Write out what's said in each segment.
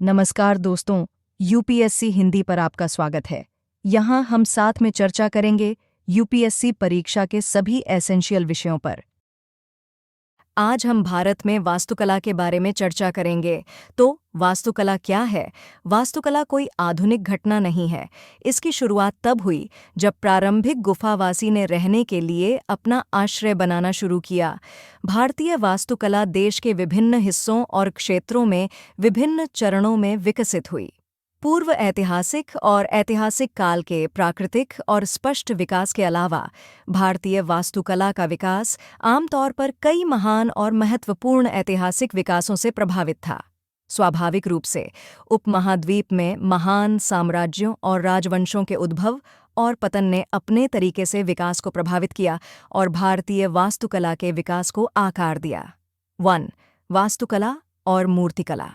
नमस्कार दोस्तों, यूपीएससी हिंदी पर आपका स्वागत है। यहाँ हम साथ में चर्चा करेंगे यूपीएससी परीक्षा के सभी एसेंशियल विषयों पर। आज हम भारत में वास्तुकला के बारे में चर्चा करेंगे। तो वास्तुकला क्या है? वास्तुकला कोई आधुनिक घटना नहीं है। इसकी शुरुआत तब हुई जब प्रारंभिक गुफावासी ने रहने के लिए अपना आश्रय बनाना शुरू किया। भारतीय वास्तुकला देश के विभिन्न हिस्सों और क्षेत्रों में विभिन्न चरणों में विकसित हुई। पूर्व ऐतिहासिक और ऐतिहासिक काल के प्राकृतिक और स्पष्ट विकास के अलावा भारतीय वास्तुकला का विकास आमतौर पर कई महान और महत्वपूर्ण ऐतिहासिक विकासों से प्रभावित था। स्वाभाविक रूप से उपमहाद्वीप में महान साम्राज्यों और राजवंशों के उद्भव और पतन ने अपने तरीके से विकास को प्रभावित किया और भारतीय वास्तुकला के विकास को आकार दिया। 1. वास्तुकला और मूर्तिकला।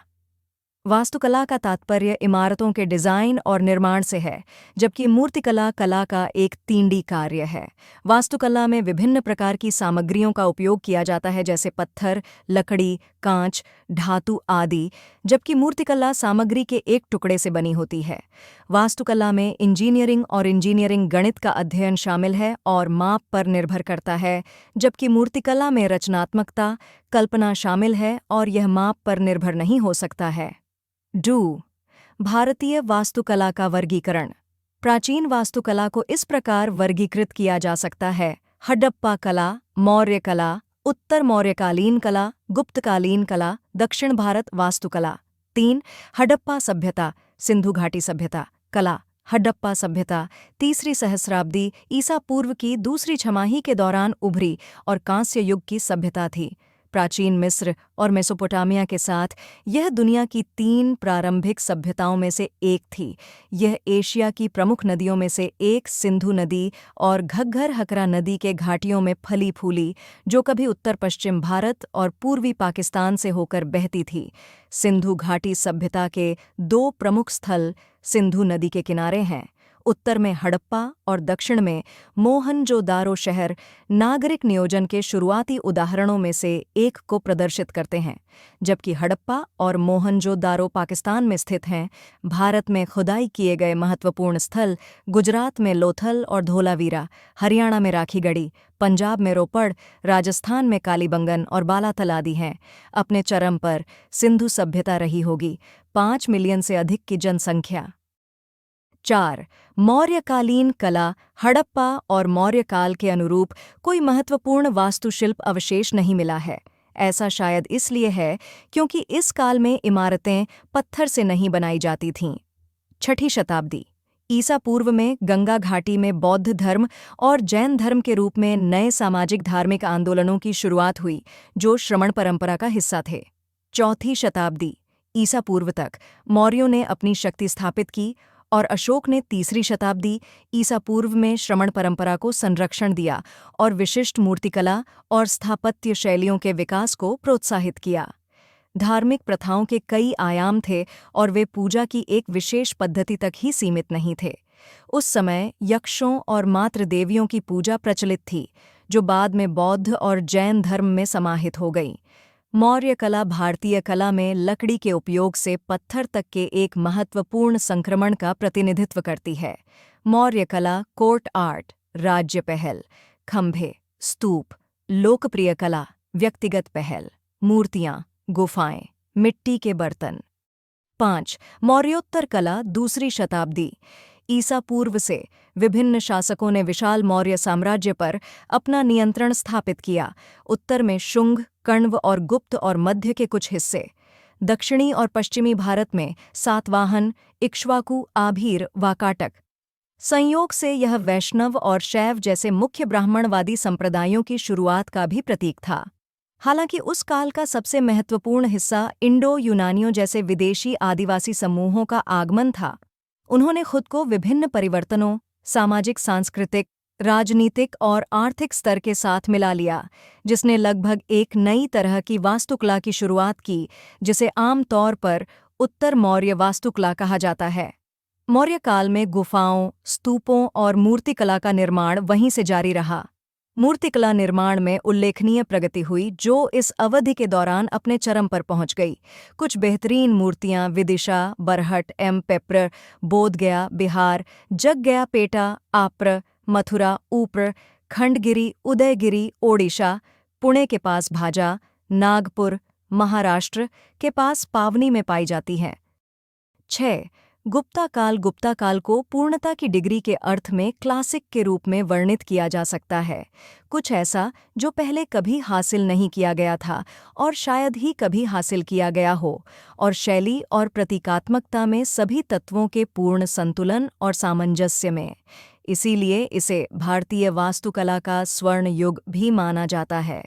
वास्तुकला का तात्पर्य इमारतों के डिजाइन और निर्माण से है, जबकि मूर्तिकला कला का एक तीनडी कार्य है। वास्तुकला में विभिन्न प्रकार की सामग्रियों का उपयोग किया जाता है, जैसे पत्थर, लकड़ी, कांच, धातु आदि, जबकि मूर्तिकला सामग्री के एक टुकड़े से बनी होती है। वास्तुकला में इंजीनियरिंग और इंजीनियरिंग गणित का अध्ययन शामिल है और माप पर निर्भर करता है, जबकि मूर्तिकला में रचनात्मकता, कल्पना शामिल है और यह माप पर निर्भर नहीं हो सकता है। 2. भारतीय वास्तुकला का वर्गीकरण। प्राचीन वास्तुकला को इस प्रकार वर्गीकृत किया जा सकता है: हडप्पा कला, मौर्य कला, उत्तर मौर्यकालीन कला, गुप्तकालीन कला, दक्षिण भारत वास्तुकला। 3. हडप्पा सभ्यता, सिंधु घाटी सभ्यता। कला: हडप्पा सभ्यता 3री सहस्राब्दी ईसा पूर्व की दूसरी छमाही के दौरान उभरी और कांस्य युग की सभ्यता थी। प्राचीन मिस्र और मेसोपोटामिया के साथ यह दुनिया की 3 प्रारंभिक सभ्यताओं में से एक थी। यह एशिया की प्रमुख नदियों में से एक सिंधु नदी और घग्गर हकरा नदी के घाटियों में फली फूली, जो कभी उत्तर पश्चिम भारत और पूर्वी पाकिस्तान से होकर बहती थी। सिंधु घाटी सभ्यता के 2 प्रमुख स्थल सिंधु नदी के किनारे हैं। उत्तर में हड़प्पा और दक्षिण में मोहनजोदारो शहर नागरिक नियोजन के शुरुआती उदाहरणों में से एक को प्रदर्शित करते हैं। जबकि हड़प्पा और मोहनजोदारो पाकिस्तान में स्थित हैं, भारत में खुदाई किए गए महत्वपूर्ण स्थल गुजरात में लोथल और धोलावीरा, हरियाणा में राखीगढ़ी, पंजाब में रोपड़, राजस्थान में कालीबंगन और बालातल आदि हैं। अपने चरम पर सिंधु सभ्यता रही होगी। 5 मिलियन से अधिक की जनसंख्या। 4. मौर्यकालीन कला। हड़प्पा और मौर्यकाल के अनुरूप कोई महत्वपूर्ण वास्तुशिल्प अवशेष नहीं मिला है। ऐसा शायद इसलिए है क्योंकि इस काल में इमारतें पत्थर से नहीं बनाई जाती थीं। 6ठी शताब्दी ईसा पूर्व में गंगा घाटी में बौद्ध धर्म और जैन धर्म के रूप में नए सामाजिक धार्मिक आंदोलनों की शुरुआत हुई, जो श्रमण परंपरा का हिस्सा थे। 4थी शताब्दी ईसा पूर्व तक मौर्यों ने अपनी शक्ति स्थापित की और अशोक ने 3री शताब्दी ईसा पूर्व में श्रमण परंपरा को संरक्षण दिया और विशिष्ट मूर्तिकला और स्थापत्य शैलियों के विकास को प्रोत्साहित किया। धार्मिक प्रथाओं के कई आयाम थे और वे पूजा की एक विशेष पद्धति तक ही सीमित नहीं थे। उस समय यक्षों और मातृ देवियों की पूजा प्रचलित थी, जो बाद में बौद्ध और जैन धर्म में समाहित हो गई। मौर्य कला भारतीय कला में लकड़ी के उपयोग से पत्थर तक के एक महत्वपूर्ण संक्रमण का प्रतिनिधित्व करती है। मौर्य कला कोर्ट आर्ट, राज्य पहल, खंभे, स्तूप, लोकप्रिय कला, व्यक्तिगत पहल, मूर्तियां, गुफाएं, मिट्टी के बर्तन। 5. मौर्योत्तर कला 2री शताब्दी ईसा पूर्व से विभिन्न शासकों ने विशाल मौर्य साम्राज्य पर अपना नियंत्रण स्थापित किया। उत्तर में शुंग, कण्व और गुप्त और मध्य के कुछ हिस्से। दक्षिणी और पश्चिमी भारत में सातवाहन, इक्ष्वाकु, आभीर, वाकाटक। संयोग से यह वैष्णव और शैव जैसे मुख्य ब्राह्मणवादी संप्रदायों की शुरुआत का भी प्रतीक था। हालांकि उस काल का सबसे महत्वपूर्ण हिस्सा इंडो यूनानियों जैसे विदेशी आदिवासी समूहों का आगमन था। उन्होंने खुद को विभिन्न परिवर्तनों, सामाजिक, सांस्कृतिक, राजनीतिक और आर्थिक स्तर के साथ मिला लिया, जिसने लगभग एक नई तरह की वास्तुकला की शुरुआत की, जिसे आम तौर पर उत्तर मौर्य वास्तुकला कहा जाता है। मौर्य काल में गुफाओं, स्तूपों और मूर्तिकला का निर्माण वहीं से जारी रहा। मूर्तिकला निर्माण में उल्लेखनीय प्रगति हुई, जो इस अवधि के दौरान अपने चरम पर पहुंच गई। कुछ बेहतरीन मूर्तियां विदिशा, बरहट, पेप्र, बोधगया, बिहार, जगगया पेटा, आप्र, मथुरा, ऊप्र, खंडगिरी, उदयगिरी, ओडिशा, पुणे के पास भाजा, नागपुर, महाराष्ट्र के पास पावनी में पाई जाती हैं। 6. गुप्ता काल को पूर्णता की डिग्री के अर्थ में क्लासिक के रूप में वर्णित किया जा सकता है। कुछ ऐसा जो पहले कभी हासिल नहीं किया गया था और शायद ही कभी हासिल किया गया हो, और शैली और प्रतीकात्मकता में सभी तत्वों के पूर्ण संतुलन और सामंजस्य में। इसीलिए इसे भारतीय वास्तुकला का स्वर्ण युग भी माना जाता है।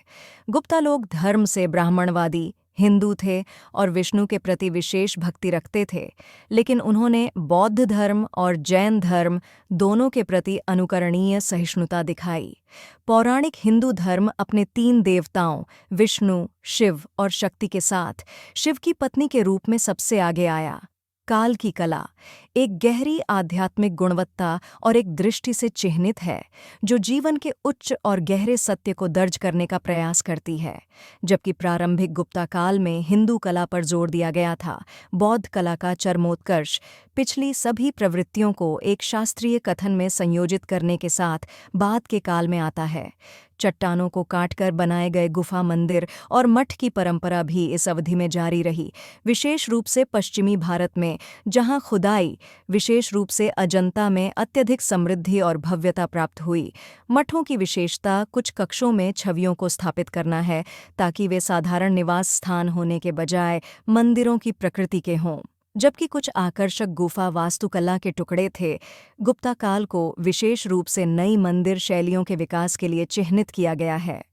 गुप्ता लोग धर्म से ब्राह्मणवादी हिंदू थे और विष्णु के प्रति विशेष भक्ति रखते थे, लेकिन उन्होंने बौद्ध धर्म और जैन धर्म दोनों के प्रति अनुकरणीय सहिष्णुता दिखाई। पौराणिक हिंदू धर्म अपने 3 देवताओं विष्णु, शिव और शक्ति के साथ शिव की पत्नी के रूप में सबसे आगे आया। काल की कला एक गहरी आध्यात्मिक गुणवत्ता और एक दृष्टि से चिह्नित है, जो जीवन के उच्च और गहरे सत्य को दर्ज करने का प्रयास करती है। जबकि प्रारंभिक गुप्ता काल में हिंदू कला पर जोर दिया गया था, बौद्ध कला का चरमोत्कर्ष पिछली सभी प्रवृत्तियों को एक शास्त्रीय कथन में संयोजित करने के साथ बाद के काल में आता है। चट्टानों को काटकर बनाए गए गुफा मंदिर और मठ की परंपरा भी इस अवधि में जारी रही, विशेष रूप से पश्चिमी भारत में, जहां खुदाई विशेष रूप से अजंता में अत्यधिक समृद्धि और भव्यता प्राप्त हुई। मठों की विशेषता कुछ कक्षों में छवियों को स्थापित करना है, ताकि वे साधारण निवास स्थान होने के बजाय मंदिरों की प्रकृति के हों। जबकि कुछ आकर्षक गुफा वास्तुकला के टुकड़े थे, गुप्ता काल को विशेष रूप से नई मंदिर शैलियों के विकास के लिए चिह्नित किया गया है।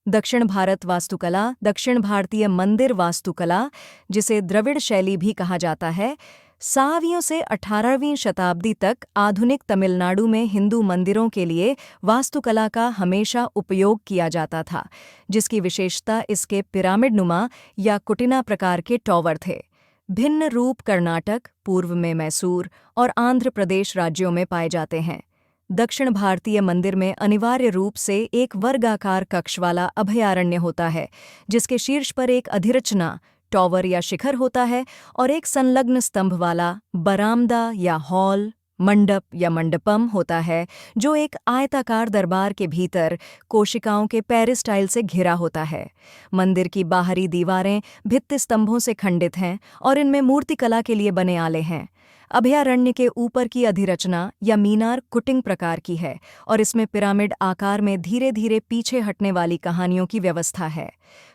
दक्षिण भारत वास्तुकला, दक्षिण भारतीय मंदिर वास्तुकला, जिसे द्रविड़ शैली भी कहा जाता है, 7वीं से 18वीं शताब्दी तक आधुनिक तमिलनाडु में हिंदू मंदिरों के लिए वास्तुकला का हमेशा उपयोग किया जाता था, जिसकी विशेषता इसके पिरामिडनुमा या कुटिना प्रकार के टॉवर थे। भिन्न रूप कर्नाटक, पूर्व में मैसूर और आंध्र प्रदेश राज्यों में पाए जाते हैं। दक्षिण भारतीय मंदिर में अनिवार्य रूप से एक वर्गाकार कक्ष वाला अभयारण्य होता है, जिसके शीर्ष पर एक अधिरचना टॉवर या शिखर होता है और एक संलग्न स्तंभ वाला बरामदा या हॉल, मंडप या मंडपम होता है, जो एक आयताकार दरबार के भीतर कोशिकाओं के पेरिस्टाइल से घिरा होता है। मंदिर की बाहरी दीवारें भित्ति स्तंभों से खंडित हैं और इनमें मूर्तिकला के लिए बने आले हैं। अभयारण्य के ऊपर की अधिरचना या मीनार कुटिंग प्रकार की है और इसमें पिरामिड आकार में धीरे धीरे पीछे हटने वाली कहानियों की व्यवस्था है।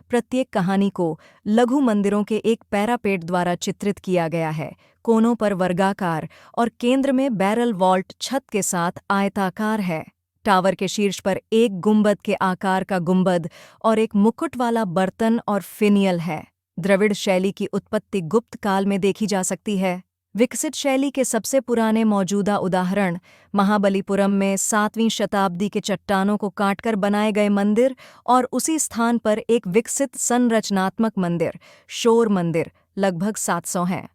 प्रत्येक कहानी को लघु मंदिरों के एक पैरापेट द्वारा चित्रित किया गया है, कोनों पर वर्गाकार और केंद्र में बैरल वॉल्ट छत के साथ आयताकार है। टावर के शीर्ष पर एक गुंबद के आकार का गुंबद और एक मुकुट वाला बर्तन और फिनियल है। द्रविड़ शैली की उत्पत्ति गुप्त काल में देखी जा सकती है। विकसित शैली के सबसे पुराने मौजूदा उदाहरण महाबलीपुरम में 7वीं शताब्दी के चट्टानों को काटकर बनाए गए मंदिर और उसी स्थान पर एक विकसित संरचनात्मक मंदिर, शोर मंदिर, लगभग 700 हैं।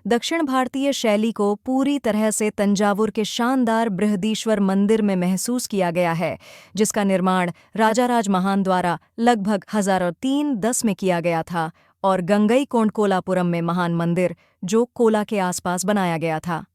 दक्षिण भारतीय शैली को पूरी तरह से तंजावुर के शानदार बृहदीश्वर मंदिर में महसूस किया गया है, जिसका निर्माण राजाराज महान द्वारा लगभग 1010 में किया गया था, और गंगईकोंडकोलापुरम में महान मंदिर, जो कोला के आसपास बनाया गया था।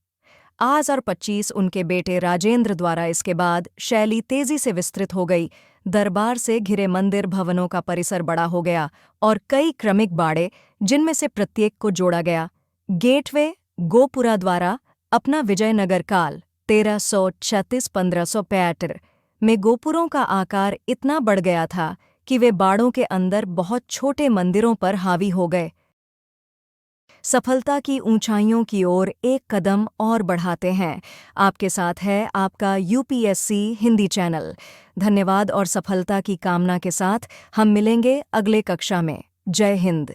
आज और 25 उनके बेटे राजेंद्र द्वारा इसके बाद शैली तेजी से विस्तृत हो गई। दरबार से घिरे मंदिर भवनों का परिसर बड़ा हो गया और कई क्रमिक बाड़े, जिनमें से प्रत्येक को जोड़ा गया। गेटवे गोपुरा द्वारा अपना विजयनगर काल 1336-1565 में गोपुरों का आकार इतना बढ़ गया था कि वे बाड़ों के अंदर बहुत छोटे मंदिरों पर हावी हो गए। सफलता की ऊंचाइयों की ओर एक कदम और बढ़ाते हैं। आपके साथ है आपका यूपीएससी हिंदी चैनल। धन्यवाद और सफलता की कामना के साथ हम मिलेंगे अगले कक्षा में। जय हिंद।